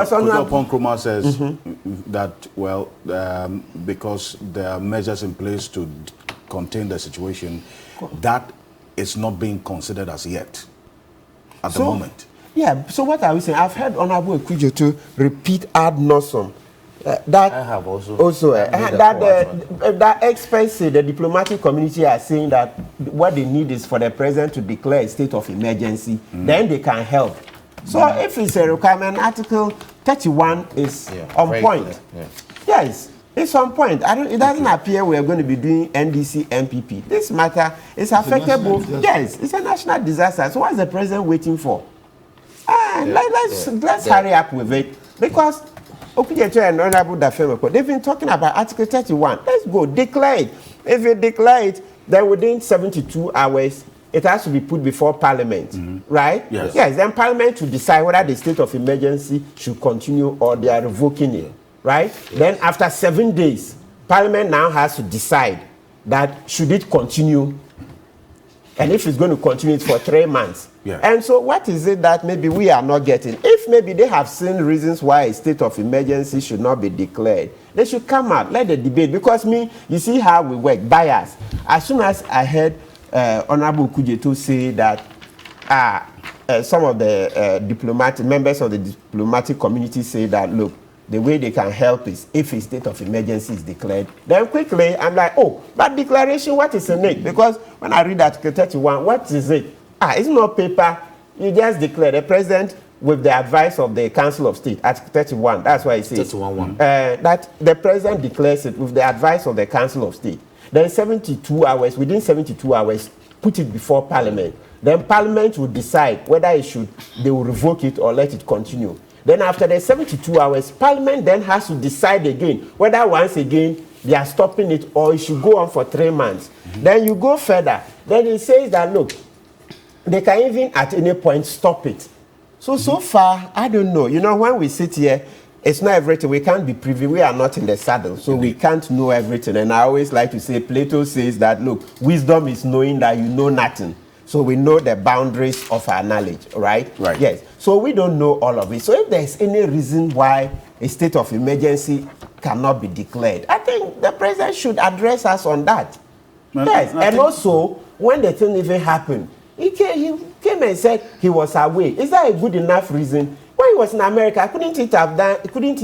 Because Upon Nkrumah says that, well, because there are measures in place to contain the situation, that is not being considered as yet at the moment. Yeah, so what are we saying? I've heard Honorable Ekujo to repeat ad nauseum. That I have also that experts say, the diplomatic community are saying that what they need is for the president to declare a state of emergency, then they can help. So if it's a requirement, Article 31 is on point. Yes, it's on point. It doesn't appear we're going to be doing NDC, MPP. This matter is affected both. Yes, it's a national disaster. So what's the president waiting for? Let's hurry up with it, because Okujeto and Honorable Dafemeko, they've been talking about Article 31. Let's go, declare it. If you declare it, then within 72 hours, it has to be put before Parliament, right? Yes. Yes, then Parliament to decide whether the state of emergency should continue or they are revoking it, right? Yes. Then after 7 days, Parliament now has to decide that should it continue, and if it's going to continue it for 3 months. Yeah. And so what is it that maybe we are not getting? If maybe they have seen reasons why a state of emergency should not be declared, they should come out, let the debate. Because you see how we work, bias. As soon as I heard Honorable Kujeto say that some of the members of the diplomatic community say that, look, the way they can help is if a state of emergency is declared. Then quickly, I'm like, oh, but declaration, what is in it? Because when I read Article 31, what is it? It's not paper. You just declare the president with the advice of the Council of State. Article 31, that's why it says 31. that the president declares it with the advice of the Council of State. Then 72 hours, within 72 hours, put it before Parliament. Then Parliament will decide whether they will revoke it or let it continue. Then after the 72 hours, Parliament then has to decide again whether once again they are stopping it or it should go on for 3 months. Then you go further. Then it says that, look, they can even at any point stop it. So far, I don't know. You know, when we sit here, it's not everything. We can't be privy. We are not in the saddle, so we can't know everything. And I always like to say, Plato says that, look, wisdom is knowing that you know nothing. So we know the boundaries of our knowledge, right? Right. Yes. So we don't know all of it. So if there's any reason why a state of emergency cannot be declared, I think the president should address us on that. Yes. And also, when the thing even happened, he came and said he was away. Is that a good enough reason? When he was in America, couldn't he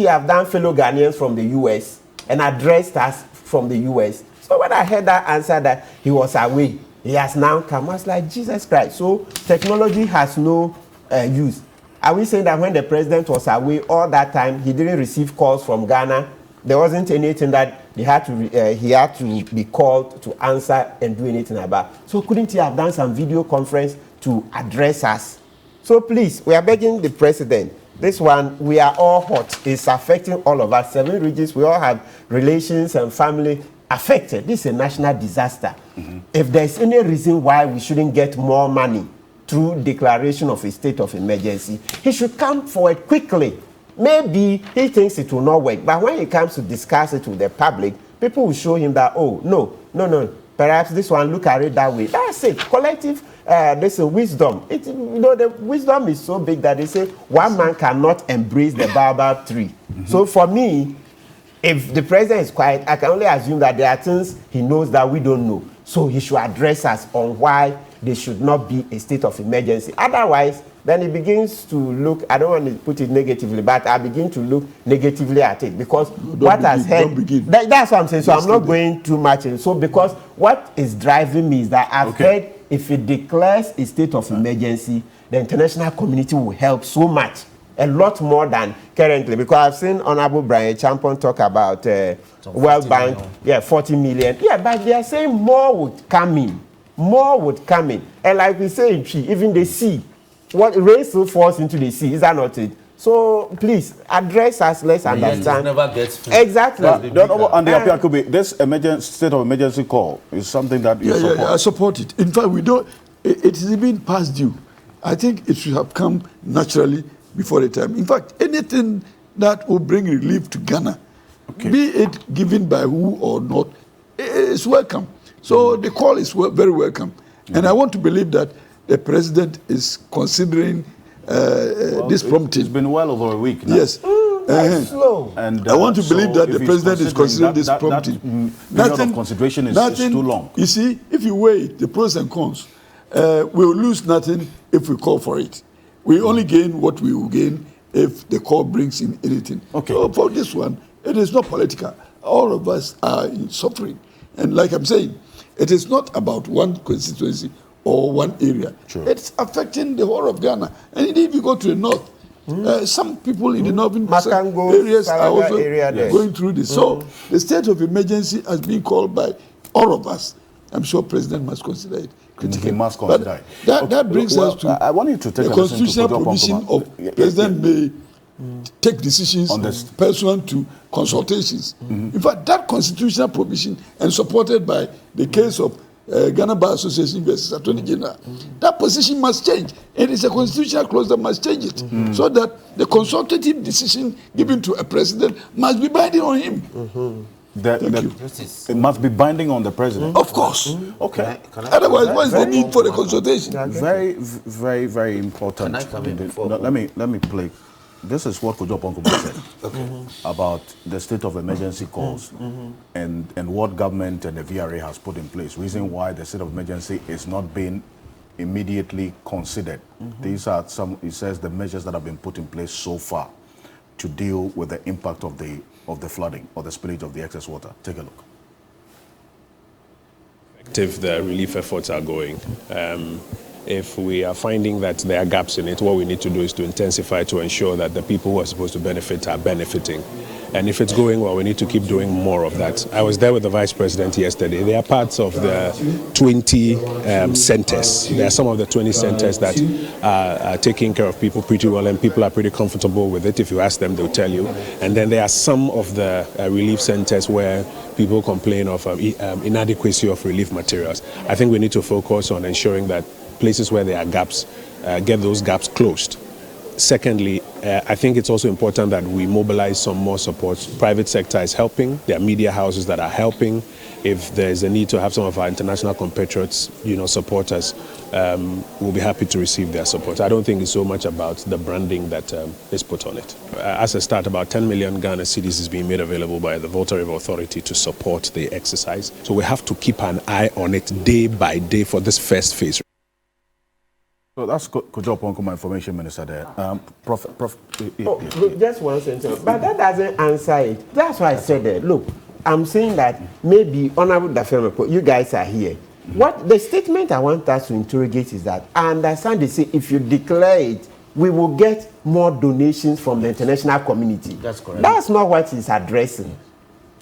have done fellow Ghanaians from the U.S. and addressed us from the U.S.? So when I heard that answer that he was away, he has now come, I was like, Jesus Christ. So technology has no use. Are we saying that when the president was away all that time, he didn't receive calls from Ghana? There wasn't anything that he had to be called to answer and do anything about. So couldn't he have done some video conference to address us? So please, we are begging the president. This one, we are all hot. It's affecting all of us. 7 regions, we all have relations and family affected. This is a national disaster. If there's any reason why we shouldn't get more money through declaration of a state of emergency, he should come forward quickly. Maybe he thinks it will not work, but when he comes to discuss it with the public, people will show him that, oh, no, perhaps this one, look at it that way. That's it. Collective, there's a wisdom. The wisdom is so big that they say one man cannot embrace the baobab tree. So for me, if the president is quiet, I can only assume that there are things he knows that we don't know. So he should address us on why there should not be a state of emergency. Otherwise, then it begins to look, I don't want to put it negatively, but I begin to look negatively at it because that's what I'm saying. So I'm not going too much in. So because what is driving me is that I've heard if it declares a state of emergency, the international community will help so much. A lot more than currently, because I've seen Honorable Brian Champon talk about World Bank, 40 million. Yeah, but they are saying more would come in. More would come in. And like we say in Chi, even the sea, what rain still falls into the sea, is that not it? So please address us, let's understand. It never gets free. Exactly. And this state of emergency call is something that you support. I support it. In fact, we don't, it is even past due. I think it should have come naturally before the time. In fact, anything that will bring relief to Ghana, be it given by who or not, is welcome. So the call is very welcome. And I want to believe that the president is considering this prompting. It's been well over a week now. Yes. That's slow. And I want to believe that if the president is considering this prompting. That period of consideration is too long. You see, if you weigh the pros and cons, we'll lose nothing if we call for it. We only gain what we will gain if the call brings in anything. Okay. So for this one, it is not political. All of us are in suffering. And like I'm saying, it is not about one constituency or one area. True. It's affecting the whole of Ghana. And indeed, if you go to the north, some people in the northern areas are also going through this. So the state of emergency has been called by all of us. I'm sure President must consider it critical. He must consider it. That brings us to I want you to take the constitutional provision of President may take decisions on this pursuant to consultations. In fact, that constitutional provision, and supported by the case of Ghana Bar Association versus Attorney General, that position must change. It is a constitutional clause that must change it, so that the consultative decision given to a president must be binding on him. It must be binding on the president. Of course. Okay. Otherwise, what is the need for the consultation? Very, very, very important. Can I come in before? Let me play. This is what Kojo Ponkuba said about the state of emergency calls and what government and the VRA has put in place. Reason why the state of emergency is not being immediately considered. These are some, he says, the measures that have been put in place so far to deal with the impact of the flooding or the spillage of the excess water. Take a look. If the relief efforts are going, if we are finding that there are gaps in it, what we need to do is to intensify to ensure that the people who are supposed to benefit are benefiting. And if it's going well, we need to keep doing more of that. I was there with the Vice President yesterday. They are parts of the 20 centers. There are some of the 20 centers that are taking care of people pretty well, and people are pretty comfortable with it. If you ask them, they'll tell you. And then there are some of the relief centers where people complain of inadequacy of relief materials. I think we need to focus on ensuring that places where there are gaps, get those gaps closed. Secondly, I think it's also important that we mobilize some more support. Private sector is helping. There are media houses that are helping. If there's a need to have some of our international compatriots, support us, we'll be happy to receive their support. I don't think it's so much about the branding that is put on it. As a start, about 10 million Ghana cedis is being made available by the Volta River Authority to support the exercise. So we have to keep an eye on it day by day for this first phase. So that's Kojo Ponkuba, Information Minister there. Just one sentence. But that doesn't answer it. That's why I said that. Look, I'm saying that maybe, Honorable Dafemepo, you guys are here. What the statement I want us to interrogate is that I understand they say if you declare it, we will get more donations from the international community. That's correct. That's not what he's addressing.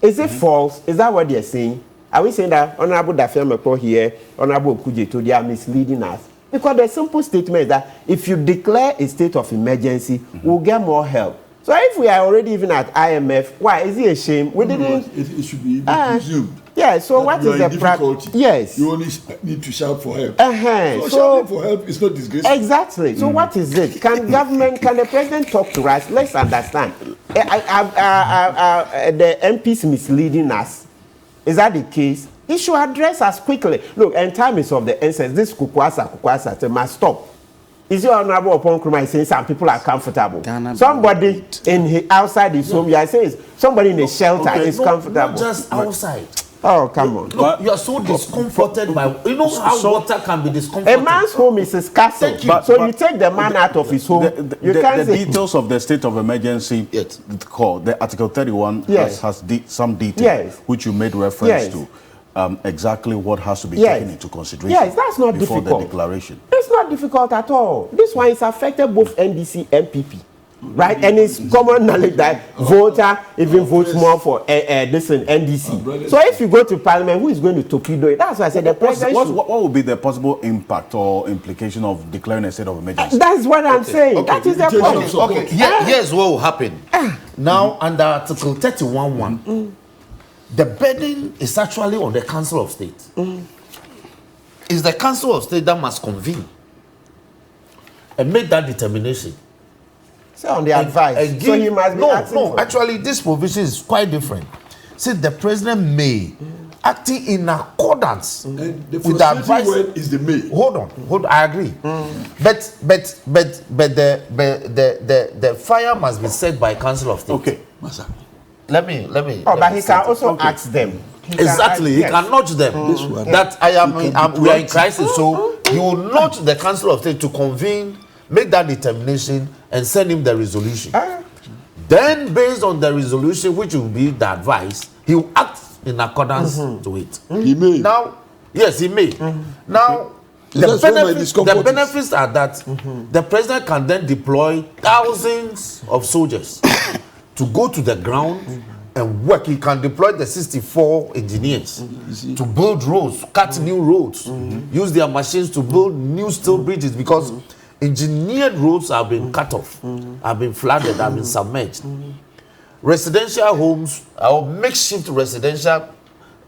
Is it false? Is that what they're saying? Are we saying that Honorable Dafemepo here, Honorable Okujeto, they are misleading us? Because the simple statement is that if you declare a state of emergency, we'll get more help. So if we are already even at IMF, why is it a shame? We didn't. It should be presumed. Yeah. So what is the difficulty? Yes. You only need to shout for help. So shouting for help is not disgraceful. Exactly. So what is it? Can the president talk to us? Let's understand. The MPs misleading us. Is that the case? He should address us quickly. Look, in times of the essence, this kukwasa, they must stop. Is your Honorable Ponkuba saying some people are comfortable? Somebody outside his home, you are saying somebody in a shelter is comfortable. Not just outside. Oh, come on. Look, you are so discomforted by, how water can be discomforted. A man's home is his castle. So you take the man out of his home. The details of the state of emergency call, the Article 31 has some details, which you made reference to. Exactly what has to be taken into consideration. Yes, that's not before difficult. The declaration. It's not difficult at all. This one is affected both NDC and PP, right? And it's common knowledge that voter even votes more for this NDC. So if you go to Parliament, who is going to torpedo it? That's why I said the president. What would be the possible impact or implication of declaring a state of emergency? That's what I'm saying. That is the problem. Okay. Here's what will happen. Now, under Article 31(1). The burden is actually on the Council of State. It's the Council of State that must convene and make that determination. So on the advice. So he must be actually this provision is quite different. See, the president may, acting in accordance And the with the advice. frustrating word is the may. Hold on. I agree. But the fire must be set by Council of State. Okay. Massa. Let me. Oh, but me he say can it. also ask them. Exactly, he can nudge them This one. that we are in crisis. So you will nudge the Council of State to convene, make that determination, and send him the resolution. Then, based on the resolution, which will be the advice, he will act in accordance to it. He may. Now, yes, he may. Now, That's where my discomfort the is. benefits are that the president can then deploy thousands of soldiers to go to the ground and work. He can deploy the 64 engineers to build roads, cut new roads, use their machines to build new steel bridges, because engineered roads have been cut off, have been flooded, have been submerged. Residential homes or makeshift residential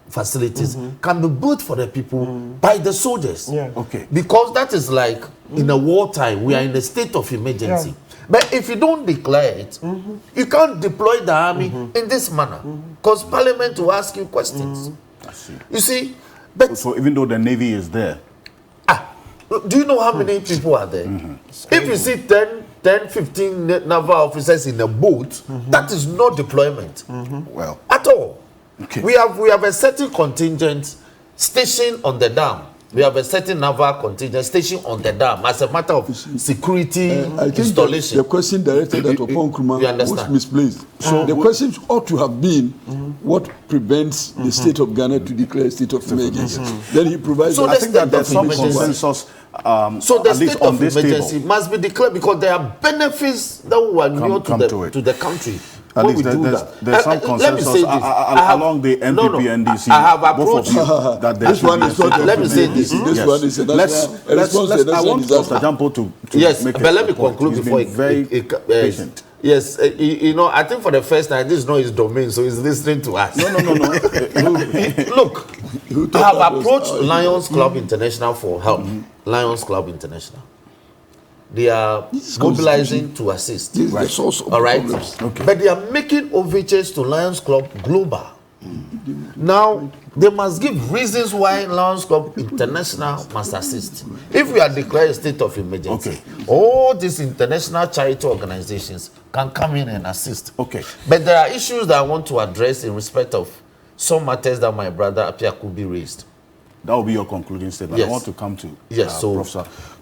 facilities can be built for the people by the soldiers. Yeah. Okay. Because that is like in a wartime, we are in a state of emergency. But if you don't declare it, you can't deploy the army in this manner, because Parliament will ask you questions. I see. You see, but So even though the Navy is there, do you know how many people are there? If you see 10, 15 naval officers in a boat, that is no deployment well, at all. Okay. We have a certain contingent stationed on the dam. We have a certain naval contingent stationed on the dam as a matter of security I think installation. the question directed at Opon Nkrumah You was understand? misplaced. So the question ought to have been what prevents the state of Ghana to declare a state of emergency. Then he provides. So I the think state there's of some emergency. consensus. So the at least state on of this emergency table. must be declared, because there are benefits that will accrue Come to it. to the country. At when least we do there's that. there's some Let me consensus say this. I have- along the NPP no, no, NDC. I have both of you, approached. that there This should one be is a not state of Let me say emergency. this. This Yes. one is a national- a response to a I national want disaster. Dr. Jampo to Yes, make but let me point. conclude He's before been very patient. Yes, you know, I think for the first time, this is not his domain, so he's listening to us. No. Look, I have approached Lions Club International for help. Lions Club International. They are This is mobilizing to assist. This is the source of All right. problems. Okay. But they are making overtures to Lions Club Global. Now, they must give reasons why Lions Club International must assist. If we are declared a state of emergency, all these international charity organizations can come in and assist. Okay. But there are issues that I want to address in respect of some matters that my brother Apia Kubi raised. That will be your concluding statement. Yes. I want to come to Yes, so- Professor